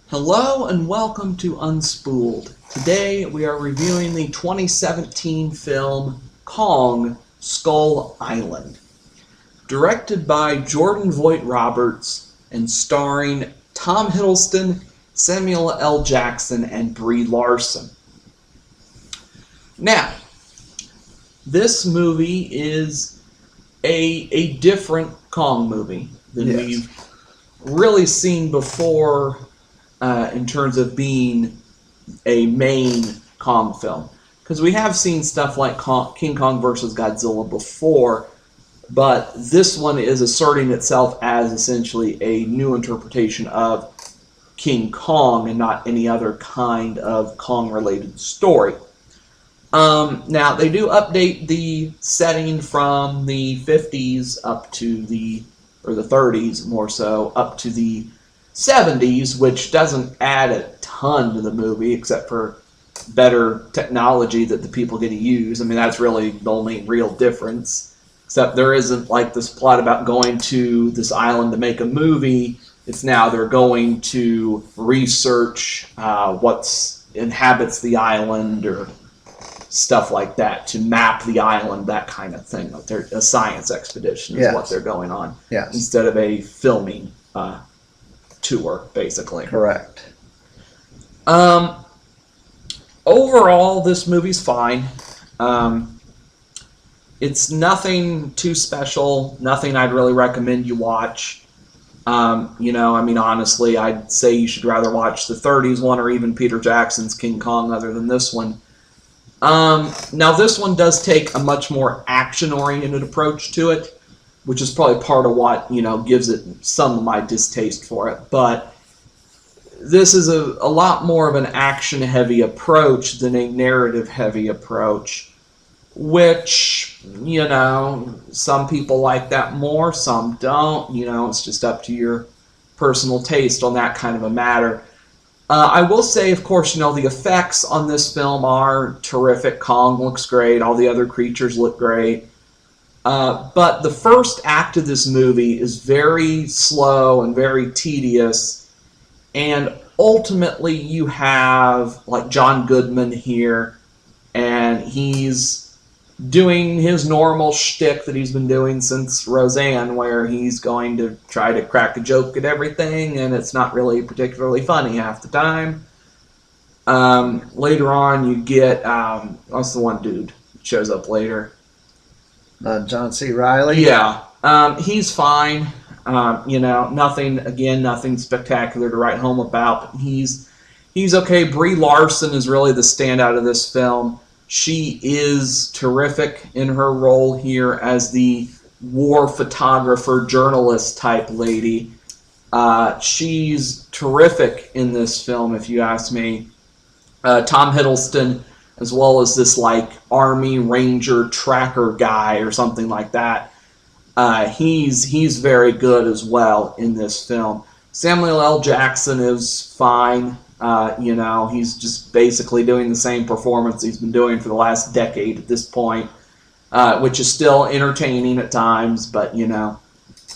Hello and welcome to Unspooled. Today we are reviewing the 2017 film Kong: Skull Island. Directed by Jordan Vogt-Roberts and starring Tom Hiddleston, Samuel L. Jackson, and Brie Larson. Now, this movie is a different Kong movie than we've really seen before in terms of being a main Kong film. Because we have seen stuff like King Kong vs. Godzilla before, but this one is asserting itself as essentially a new interpretation of King Kong and not any other kind of Kong-related story. Now, they do update the setting from the 50s up to the 30s more so, up to the 70s, which doesn't add a ton to the movie except for better technology that the people get to use. I mean, that's really the only real difference. Except there isn't like this plot about going to this island to make a movie. It's now they're going to research what inhabits the island or stuff like that, to map the island, that kind of thing. A science expedition is what they're going on. Yes. Instead of a filming tour, basically. Correct. Overall, this movie's fine. It's nothing too special, nothing I'd really recommend you watch. Honestly, I'd say you should rather watch the 30s one or even Peter Jackson's King Kong other than this one. Now, this one does take a much more action-oriented approach to it, which is probably part of what, gives it some of my distaste for it. But this is a lot more of an action-heavy approach than a narrative-heavy approach, which, some people like that more, some don't. It's just up to your personal taste on that kind of a matter. I will say, of course, the effects on this film are terrific. Kong looks great. All the other creatures look great. But the first act of this movie is very slow and very tedious. And ultimately you have, like, John Goodman here, and he's doing his normal shtick that he's been doing since Roseanne, where he's going to try to crack a joke at everything, and it's not really particularly funny half the time. Later on, you get, what's the one dude that shows up later? John C. Reilly? Yeah. He's fine. Nothing spectacular to write home about, but he's okay. Brie Larson is really the standout of this film. She is terrific in her role here as the war photographer, journalist type lady. She's terrific in this film, if you ask me. Tom Hiddleston, as well as this like Army Ranger tracker guy or something like that. He's very good as well in this film. Samuel L. Jackson is fine. He's just basically doing the same performance he's been doing for the last decade at this point, which is still entertaining at times, but,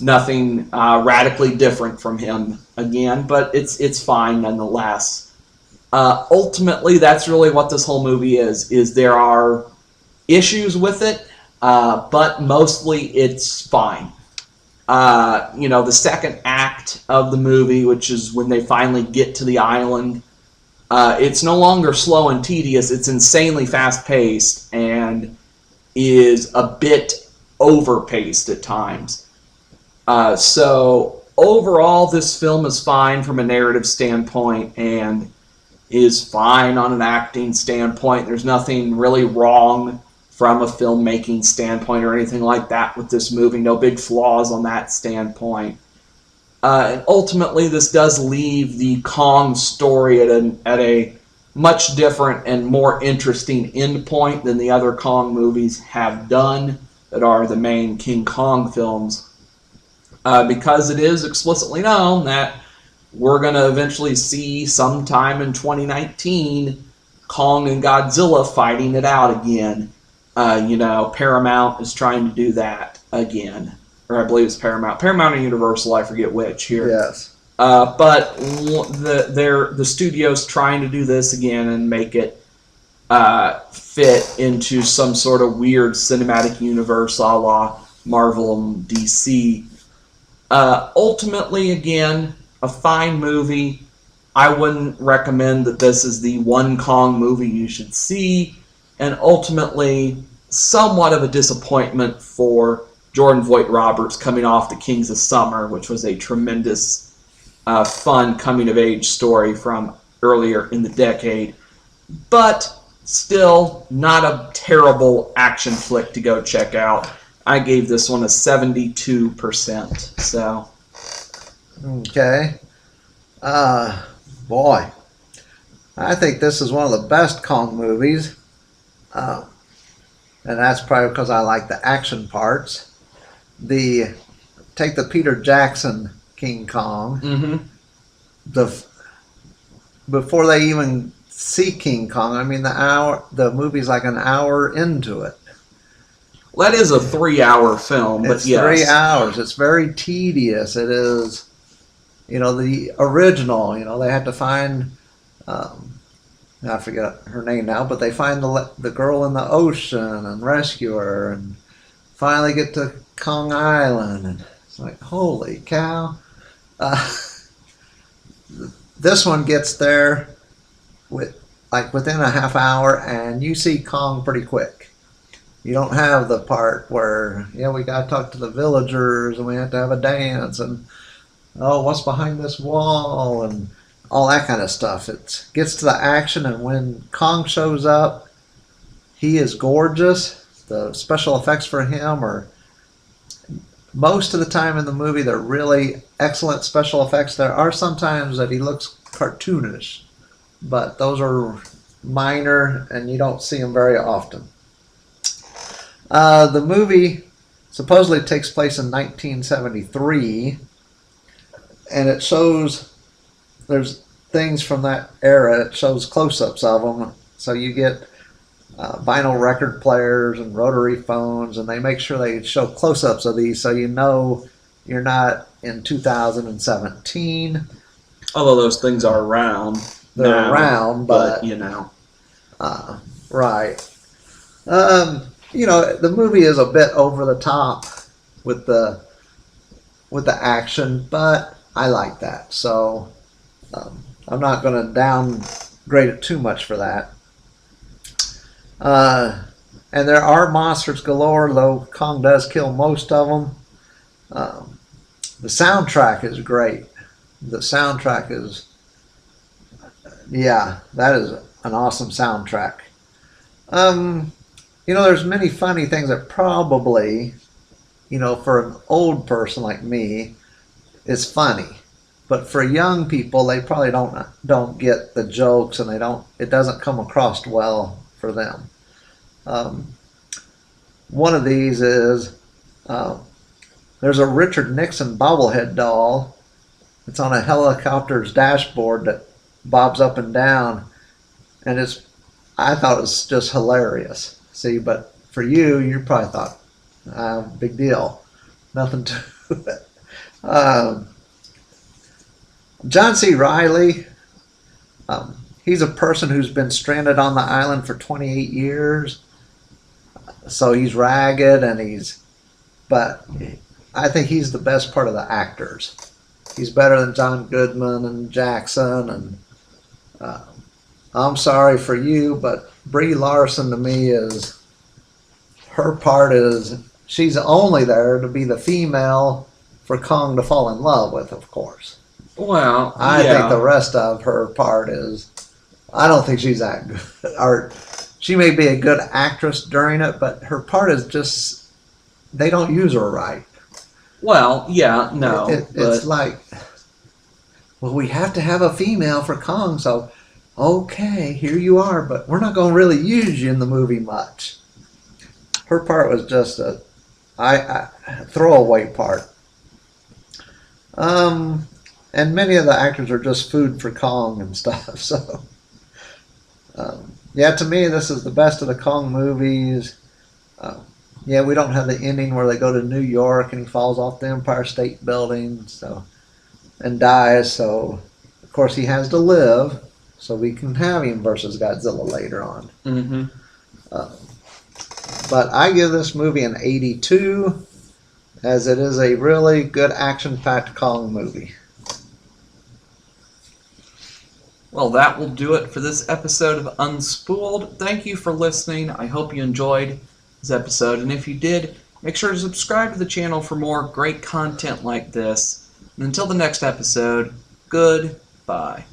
nothing radically different from him again, but it's fine nonetheless. Ultimately, that's really what this whole movie is there are issues with it, but mostly it's fine. The second act of the movie, which is when they finally get to the island, it's no longer slow and tedious. It's insanely fast-paced and is a bit overpaced at times. So overall, this film is fine from a narrative standpoint and is fine on an acting standpoint. There's nothing really wrong from a filmmaking standpoint or anything like that with this movie. No big flaws on that standpoint. And ultimately, this does leave the Kong story at a much different and more interesting end point than the other Kong movies have done that are the main King Kong films. Because it is explicitly known that we're going to eventually see sometime in 2019 Kong and Godzilla fighting it out again. Paramount is trying to do that again. Or I believe it's Paramount. Paramount or Universal, I forget which here. Yes. But the studio's trying to do this again and make it fit into some sort of weird cinematic universe a la Marvel and DC. Ultimately, again, a fine movie. I wouldn't recommend that this is the one Kong movie you should see, and ultimately, somewhat of a disappointment for Jordan Vogt-Roberts coming off The Kings of Summer, which was a tremendous, fun coming-of-age story from earlier in the decade. But still, not a terrible action flick to go check out. I gave this one a 72%. So, Okay. Boy, I think this is one of the best Kong movies. And that's probably because I like the action parts. Take the Peter Jackson King Kong. Before they even see King Kong, I mean the movie's like an hour into it. that is a 3-hour film, but It's yes. 3 hours. It's very tedious. It is, the original. They had to find, I forget her name now, but they find the girl in the ocean and rescue her, and finally get to Kong Island, and it's like, holy cow! This one gets there within a half hour, and you see Kong pretty quick. You don't have the part where, we got to talk to the villagers and we have to have a dance and, oh, what's behind this wall and all that kind of stuff. It gets to the action, and when Kong shows up, he is gorgeous. The special effects for him are, most of the time in the movie, they're really excellent special effects. There are some times that he looks cartoonish, but those are minor and you don't see them very often. The movie supposedly takes place in 1973, and it shows, there's things from that era. It shows close-ups of them, so you get vinyl record players and rotary phones, and they make sure they show close-ups of these so you know you're not in 2017. Although those things are around. They're now, around, but right. The movie is a bit over the top with the action, but I like that, so I'm not going to downgrade it too much for that. And there are monsters galore, though Kong does kill most of them. The soundtrack is great. The soundtrack is, that is an awesome soundtrack. There's many funny things that probably, for an old person like me, is funny. But for young people, they probably don't get the jokes, and it doesn't come across well for them. One of these is, there's a Richard Nixon bobblehead doll. It's on a helicopter's dashboard that bobs up and down, and I thought it was just hilarious. See, but for you probably thought, big deal, nothing to it. John C. Reilly, he's a person who's been stranded on the island for 28 years. So he's ragged, but I think he's the best part of the actors. He's better than John Goodman and Jackson, and I'm sorry for you, but Brie Larson to me she's only there to be the female for Kong to fall in love with, of course. Well, I think the rest of her part I don't think she's that good. Or she may be a good actress during it, but her part is just, they don't use her right. Well, no. It's like, well, we have to have a female for Kong, so okay, here you are, but we're not going to really use you in the movie much. Her part was just a throwaway part. And many of the actors are just food for Kong and stuff. So, to me, this is the best of the Kong movies. We don't have the ending where they go to New York and he falls off the Empire State Building. So, and dies. So, of course, he has to live so we can have him versus Godzilla later on. Mm-hmm. But I give this movie an 82, as it is a really good action-packed Kong movie. Well, that will do it for this episode of Unspooled. Thank you for listening. I hope you enjoyed this episode, and if you did, make sure to subscribe to the channel for more great content like this. And until the next episode, goodbye.